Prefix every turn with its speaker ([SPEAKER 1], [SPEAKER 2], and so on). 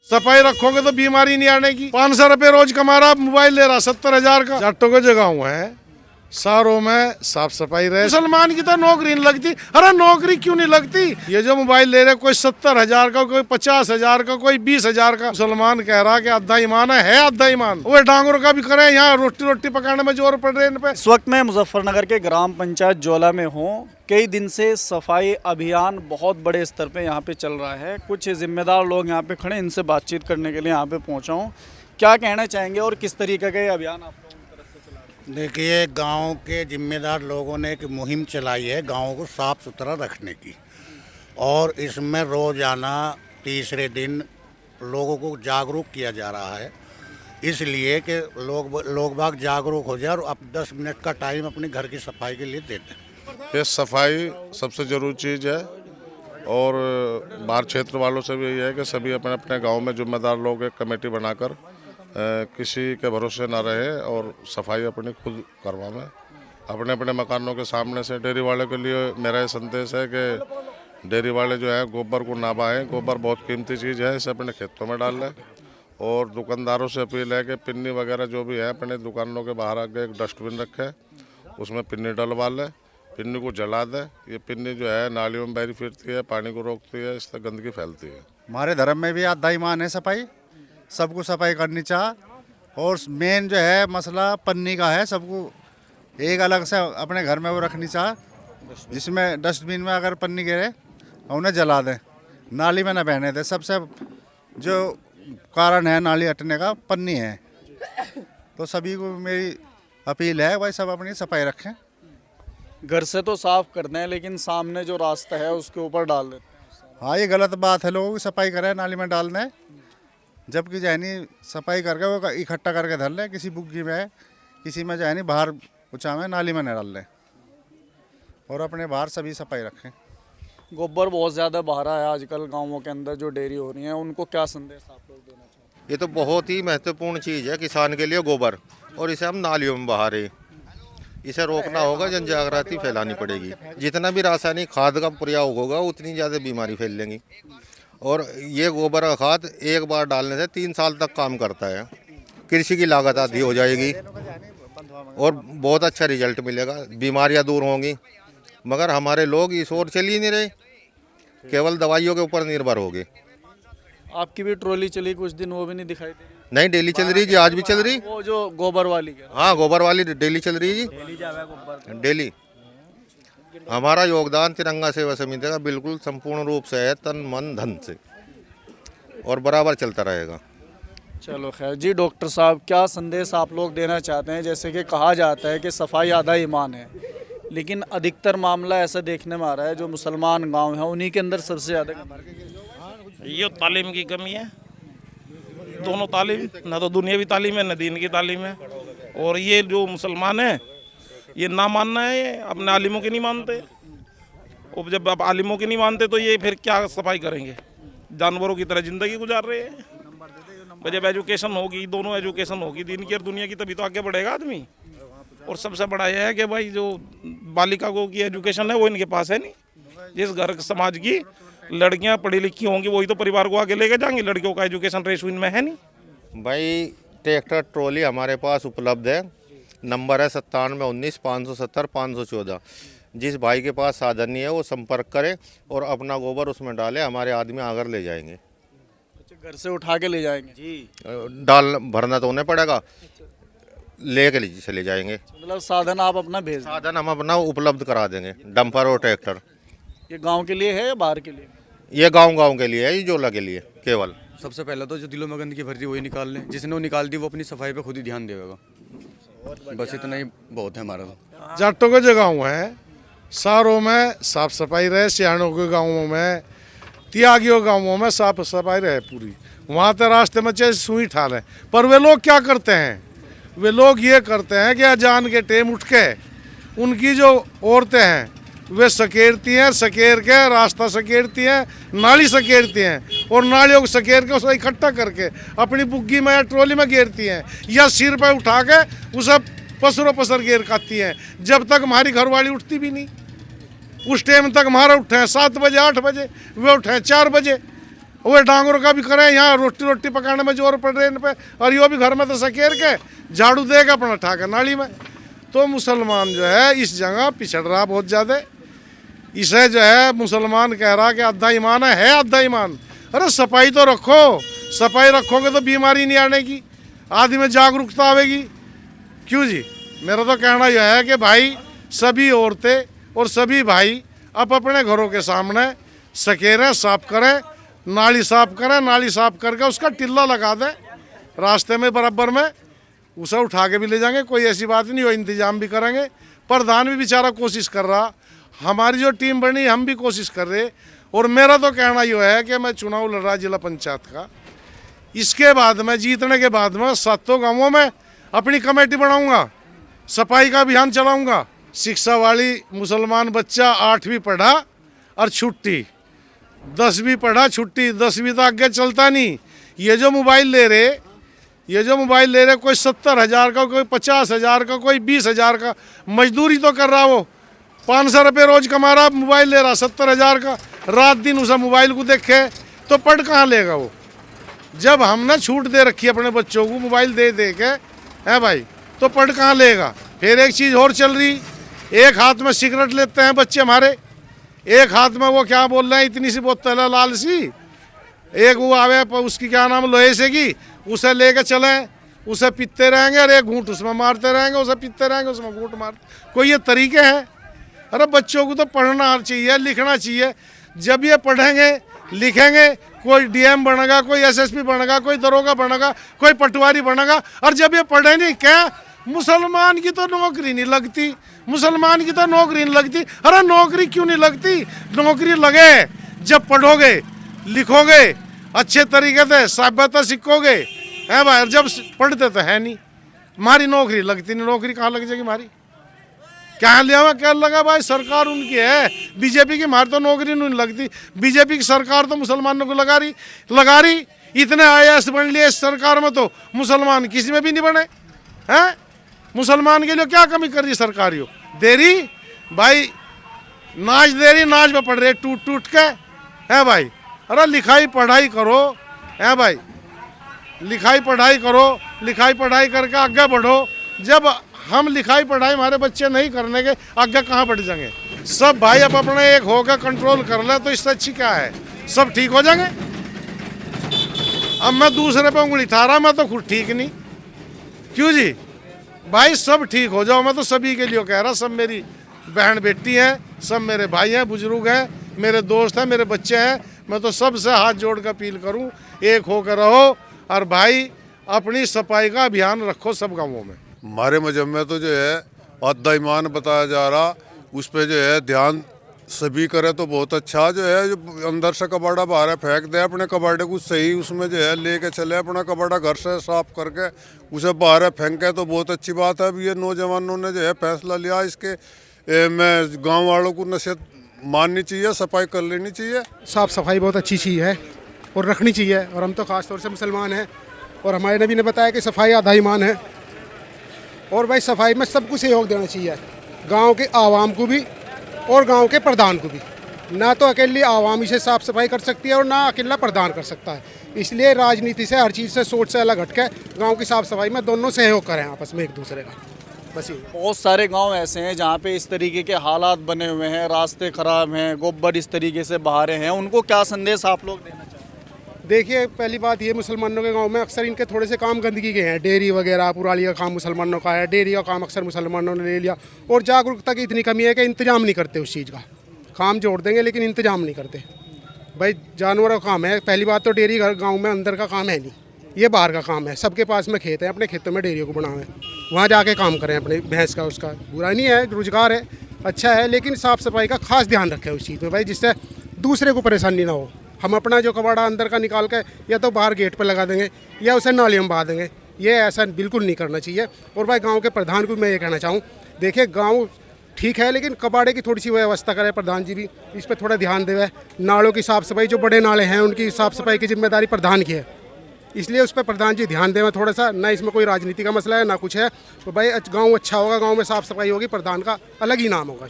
[SPEAKER 1] सफाई रखोगे तो बीमारी नहीं आने की। 500 रुपये रोज कमा रहा, मोबाइल ले रहा 70,000 का। जाटों के जगह है, शहरों में साफ सफाई रहे। मुसलमान की तो नौकरी नहीं लगती। अरे नौकरी क्यों नहीं लगती? ये जो मोबाइल ले रहे, कोई 70,000 का, कोई 50,000 का, कोई 20,000 का। मुसलमान कह रहा कि आधा ईमान है आधा ईमान। वो डांगरों का भी करे, यहाँ रोटी पकाने में जोर पड़ रहे हैं इन पे।
[SPEAKER 2] इस वक्त मैं मुजफ्फरनगर के ग्राम पंचायत जोला में हूँ। कई दिन से सफाई अभियान बहुत बड़े स्तर पे यहाँ पे चल रहा है। कुछ जिम्मेदार लोग यहाँ पे खड़े, इनसे बातचीत करने के लिए यहाँ पे पहुँचा हूँ। क्या कहना चाहेंगे और किस तरीके का ये अभियान आप लोगों की तरफ से चला रहे हैं?
[SPEAKER 3] देखिए, गांव के जिम्मेदार लोगों ने एक मुहिम चलाई है गांव को साफ सुथरा रखने की, और इसमें रोजाना तीसरे दिन लोगों को जागरूक किया जा रहा है, इसलिए कि लोग बाग जागरूक हो जाए और अब 10 मिनट का टाइम अपने घर की सफाई के लिए देते हैं।
[SPEAKER 4] ये सफाई सबसे ज़रूरी चीज़ है, और बाहर क्षेत्र वालों से भी यही है कि सभी अपने अपने गांव में जिम्मेदार लोग एक कमेटी बनाकर किसी के भरोसे ना रहे और सफाई अपनी खुद करवाएं। अपने अपने मकानों के सामने से डेयरी वाले के लिए मेरा ये संदेश है कि डेयरी वाले जो है गोबर को ना बहाएं। गोबर बहुत कीमती चीज़ है, इसे अपने खेतों में डाल लें। और दुकानदारों से अपील है कि पिन्नी वगैरह जो भी है अपने दुकानों के बाहर आके एक डस्टबिन रखें, उसमें पिन्नी डलवा लें, पिन्नी को जला दें। ये पिन्नी जो है नालियों में बैरी फिरती है, पानी को रोकती है, इससे गंदगी फैलती है।
[SPEAKER 5] हमारे धर्म में भी आधा ईमान है सफाई, सबको सफाई करनी चाहिए। और मेन जो है मसला पन्नी का है, सबको एक अलग से अपने घर में वो रखनी चाहिए, जिसमें डस्टबिन में अगर पन्नी गिरे उन्हें जला दें, नाली में ना बहने दें। सबसे जो कारण है नाली हटने का पन्नी है। तो सभी को मेरी अपील है भाई सब अपनी सफाई रखें।
[SPEAKER 2] घर से तो साफ करते हैं, लेकिन सामने जो रास्ता है उसके ऊपर डाल देते हैं।
[SPEAKER 5] हाँ, ये गलत बात है, लोगों की सफाई करें नाली में डालना है, जबकि जानी सफाई करके वो इकट्ठा करके धर लें, किसी बुग्गी में किसी में जानी बाहर ऊँचा में नाली में न डाल लें, और अपने बाहर सभी सफाई रखें।
[SPEAKER 2] गोबर बहुत ज़्यादा बह रहा है आजकल गाँवों के अंदर, जो डेयरी हो रही हैं उनको क्या संदेश आप लोग देना चाहते हैं?
[SPEAKER 6] ये तो बहुत ही महत्वपूर्ण चीज़ है किसान के लिए गोबर, और इसे हम नालियों में बहा रहे। इसे रोकना होगा, जन जागृति फैलानी पड़ेगी। जितना भी रासायनिक खाद का प्रयोग होगा उतनी ज़्यादा बीमारी फैल लेंगी। और ये गोबर का खाद एक बार डालने से 3 साल तक काम करता है। कृषि की लागत आधी हो जाएगी और बहुत अच्छा रिजल्ट मिलेगा, बीमारियां दूर होंगी। मगर हमारे लोग इस ओर चल ही नहीं रहे, केवल दवाइयों के ऊपर निर्भर हो गए।
[SPEAKER 2] आपकी भी ट्रॉली चली कुछ दिन, वो भी नहीं दिखाई दे रही?
[SPEAKER 6] नहीं, डेली चल रही जी, आज भी चल रही।
[SPEAKER 2] वो जो गोबर वाली है?
[SPEAKER 6] हाँ, गोबर वाली डेली चल रही है जी, डेली। हमारा योगदान तिरंगा सेवा समिति का बिल्कुल संपूर्ण रूप से है, तन मन धन से, और बराबर चलता रहेगा।
[SPEAKER 2] चलो खैर जी। डॉक्टर साहब, क्या संदेश आप लोग देना चाहते हैं? जैसे कि कहा जाता है कि सफाई आधा ईमान है, लेकिन अधिकतर मामला ऐसा देखने में आ रहा है जो मुसलमान गांव हैं उन्हीं के अंदर सबसे ज़्यादा
[SPEAKER 7] ये तालीम की कमी है। दोनों तालीम, ना तो दुनियावी तालीम है ना दीन की तालीम है। और ये जो मुसलमान है ये ना मानना है, ये अपने आलिमों की नहीं मानते। और जब आप आलिमों की नहीं मानते तो ये फिर क्या सफाई करेंगे? जानवरों की तरह ज़िंदगी गुजार रहे हैं। जब एजुकेशन होगी, दोनों एजुकेशन होगी, दीन की और दुनिया की, तभी तो आगे बढ़ेगा आदमी। और सबसे बड़ा यह है कि भाई जो बालिका को की एजुकेशन है वो इनके पास है नहीं। जिस घर समाज की लड़कियां पढ़ी लिखी होंगी वही तो परिवार को आगे लेके जाएंगी। लड़कियों का एजुकेशन रेशो इनमें है नहीं।
[SPEAKER 6] भाई ट्रैक्टर ट्रॉली हमारे पास उपलब्ध है, नंबर है 9719 570 514। जिस भाई के पास साधन नहीं है वो संपर्क करे और अपना गोबर उसमें डाले, हमारे आदमी आकर ले जाएंगे।
[SPEAKER 2] घर से उठा के ले जाएंगे
[SPEAKER 6] जी, डाल भरना तो उन्हें पड़ेगा, ले के चले जाएंगे।
[SPEAKER 2] मतलब साधन आप अपना भेज दें?
[SPEAKER 6] साधन हम अपना उपलब्ध करा देंगे, डंपर और ट्रैक्टर।
[SPEAKER 2] ये गांव के लिए है या बाहर के लिए?
[SPEAKER 6] ये गांव के लिए है, ये जोला के लिए केवल।
[SPEAKER 8] सबसे पहले तो जो दिलों में गंदगी भर दी वही निकाल लें, जिसने वो निकाल दी वो अपनी सफाई पे खुद ही ध्यान देगा। बस इतना ही बहुत है हमारा तो।
[SPEAKER 1] जाटों के जगह है, शहरों में साफ सफाई रहे, सियाणों के गाँवों में, त्यागियों गाँवों में साफ सफाई रहे पूरी। वहाँ तो रास्ते में चाहे सुई ठाल है। पर वे लोग क्या करते हैं? वे लोग ये करते हैं कि अजान के टाइम उठ के उनकी जो औरतें हैं वे सकेरती हैं, सकेर के रास्ता सकेरती हैं, नाली सकेरती हैं, और नालियों को सकेर के उसे इकट्ठा करके अपनी बुग्गी में या ट्रॉली में घेरती हैं, या सिर पर उठा के उसे पसरों पसर घेर खाती हैं। जब तक हमारी घरवाली उठती भी नहीं, उस टाइम तक हमारा उठे हैं 7 बजे 8 बजे, वे उठे हैं 4 बजे। वो डांगरों का भी करें, यहाँ रोटी रोटी पकाने में जोर पड़ रहे हैं इन पे, और यो भी घर में तो सकेर के झाड़ू देगा अपना ठाकर नाली में। तो मुसलमान जो है इस जगह पिछड़ रहा बहुत ज़्यादा। इसे जो है मुसलमान कह रहा कि आधा ईमान है आधा ईमान। अरे सफाई तो रखो, सफाई रखोगे तो बीमारी नहीं आने की, आदमी में जागरूकता आवेगी। क्यों जी, मेरा तो कहना यह है कि भाई सभी औरतें और सभी भाई अब अपने घरों के सामने सकेरें साफ करें, नाली साफ करें, नाली साफ करके उसका टिल्ला लगा दें रास्ते में बराबर में, उसे उठा के भी ले जाएंगे, कोई ऐसी बात नहीं हो, इंतजाम भी करेंगे। प्रधान भी बेचारा कोशिश कर रहा, हमारी जो टीम बनी हम भी कोशिश कर रहे। और मेरा तो कहना ये है कि मैं चुनाव लड़ रहा जिला पंचायत का, इसके बाद में जीतने के बाद में 7 गाँवों में अपनी कमेटी बनाऊंगा, सफाई का अभियान चलाऊंगा। शिक्षा वाली मुसलमान बच्चा 8वीं पढ़ा और छुट्टी, 10वीं पढ़ा छुट्टी, 10वीं तो आगे चलता नहीं। ये जो मोबाइल ले रहे कोई 70,000 का, कोई 50,000 का, कोई 20,000 का, मजदूरी तो कर रहा, वो 500 रुपये रोज कमा रहा, मोबाइल ले रहा 70,000 का, रात दिन उसे मोबाइल को देखे तो पढ़ कहाँ लेगा वो। जब हमने छूट दे रखी है अपने बच्चों को मोबाइल दे दे के, है भाई, तो पढ़ कहाँ लेगा। फिर एक चीज़ और चल रही, एक हाथ में सिगरेट लेते हैं बच्चे हमारे, एक हाथ में वो क्या बोल रहे हैं इतनी सी बोतल है लाल सी, एक वो आवे उसकी क्या नाम लोहे से की, उसे लेके चलें, उसे पीते रहेंगे और एक घूंट उसमें मारते रहेंगे, उसे पीते रहेंगे उसमें घूंट मार। कोई ये तरीके हैं? अरे बच्चों को तो पढ़ना चाहिए, लिखना चाहिए। जब ये पढ़ेंगे लिखेंगे, कोई डीएम बनेगा, कोई एसएसपी बनेगा, कोई दरोगा बनेगा, कोई पटवारी बनेगा। और जब ये पढ़े नहीं, क्या मुसलमान की तो नौकरी नहीं लगती, मुसलमान की तो नौकरी नहीं लगती। अरे नौकरी क्यों नहीं लगती? नौकरी लगे जब पढ़ोगे लिखोगे, अच्छे तरीके से सभ्यता सीखोगे, है भाई। जब पढ़ते तो है नहीं, हमारी नौकरी लगती नहीं, नौकरी कहाँ लग जाएगी हमारी? क्या लिया क्या लगा भाई, सरकार उनकी है, बीजेपी की, हमारी तो नौकरी नहीं लगती। बीजेपी की सरकार तो मुसलमानों को लगा रही। इतने IAS बन लिए इस सरकार में, तो मुसलमान किसी में भी नहीं बने हैं। मुसलमान के लिए क्या कमी कर रही सरकार? यो दे रही भाई, नाच दे रही, नाच में पढ़ रहे टूट टूट के, है भाई। अरे लिखाई पढ़ाई करो, है भाई, लिखाई पढ़ाई करो, लिखाई पढ़ाई करके आगे बढ़ो। जब हम लिखाई पढ़ाई हमारे बच्चे नहीं करने के, आगे कहाँ बढ़ जाएंगे? सब भाई अब अपने एक होकर कंट्रोल कर ले तो इससे अच्छी क्या है, सब ठीक हो जाएंगे। अब मैं दूसरे पे उंगली उठा रहा, मैं तो खुद ठीक नहीं। क्यों जी भाई, सब ठीक हो जाओ। मैं तो सभी के लिए कह रहा, सब मेरी बहन बेटी हैं, सब मेरे भाई हैं, बुजुर्ग हैं, मेरे दोस्त हैं, मेरे बच्चे हैं। मैं तो सबसे हाथ जोड़ कर अपील करूं, एक होकर रहो और भाई अपनी सफाई का अभियान रखो सब गाँवों में।
[SPEAKER 9] हमारे मजहब में तो जो है आधा ईमान बताया जा रहा, उस पर जो है ध्यान सभी करे तो बहुत अच्छा। जो है जो अंदर से कबाड़ा बाहर फेंक दे, अपने कबाड़े को सही उसमें जो है लेके चले, अपना कबाड़ा घर से साफ करके उसे बाहर फेंके तो बहुत अच्छी बात है। अब ये नौजवानों ने जो है फैसला लिया, इसके मैं गाँव वालों को नसीहत माननी चाहिए, सफाई कर लेनी चाहिए।
[SPEAKER 10] साफ़ सफाई बहुत अच्छी चीज़ है और रखनी चाहिए। और हम तो ख़ास तौर से मुसलमान हैं और हमारे नबी ने बताया कि सफाई आधा ईमान है। और भाई सफाई में सबको सहयोग देना चाहिए, गांव के आवाम को भी और गांव के प्रधान को भी। ना तो अकेली आवाम इसे साफ़ सफाई कर सकती है और ना अकेला प्रधान कर सकता है। इसलिए राजनीति से, हर चीज़ से, सोच से अलग हटके गांव की साफ़ सफाई में दोनों सहयोग करें आपस में एक दूसरे का। बस ये
[SPEAKER 2] बहुत सारे गांव ऐसे हैं जहां पे इस तरीके के हालात बने हुए हैं, रास्ते ख़राब हैं, गोबर इस तरीके से बहारे हैं, उनको क्या संदेश आप लोग देना चाहते हैं?
[SPEAKER 10] देखिए, पहली बात ये, मुसलमानों के गांव में अक्सर इनके थोड़े से काम गंदगी के हैं। डेयरी वगैरह पुराली का काम मुसलमानों का है, डेयरी का काम अक्सर मुसलमानों ने ले लिया। और जागरूकता की इतनी कमी है कि इंतजाम नहीं करते उस चीज़ का। काम जोड़ देंगे लेकिन इंतजाम नहीं करते। भाई जानवरों का काम है, पहली बात तो डेयरी गाँव में अंदर का काम है नहीं, ये बाहर का काम है। सबके पास में खेत है, अपने खेतों में डेयरियों को बनावें, वहाँ जाके काम करें अपने भैंस का। उसका बुरा नहीं है, रोजगार है, अच्छा है, लेकिन साफ़ सफाई का खास ध्यान रखें उस चीज़ में भाई, जिससे दूसरे को परेशानी ना हो। हम अपना जो कबाड़ा अंदर का निकाल के या तो बाहर गेट पर लगा देंगे या उसे नाली में बहा देंगे, ये ऐसा बिल्कुल नहीं करना चाहिए। और भाई गांव के प्रधान को मैं ये कहना चाहूँ, देखिए गांव ठीक है लेकिन कबाड़े की थोड़ी सी व्यवस्था करें, प्रधान जी भी इस पर थोड़ा ध्यान देवे। नालों की साफ़ सफाई, जो बड़े नाले हैं उनकी साफ़ सफाई की जिम्मेदारी प्रधान की है, इसलिए उस पर प्रधान जी ध्यान देवें थोड़ा सा। ना इसमें कोई राजनीति का मसला है ना कुछ है। तो भाई गाँव अच्छा होगा, गाँव में साफ़ सफाई होगी, प्रधान का अलग ही नाम होगा।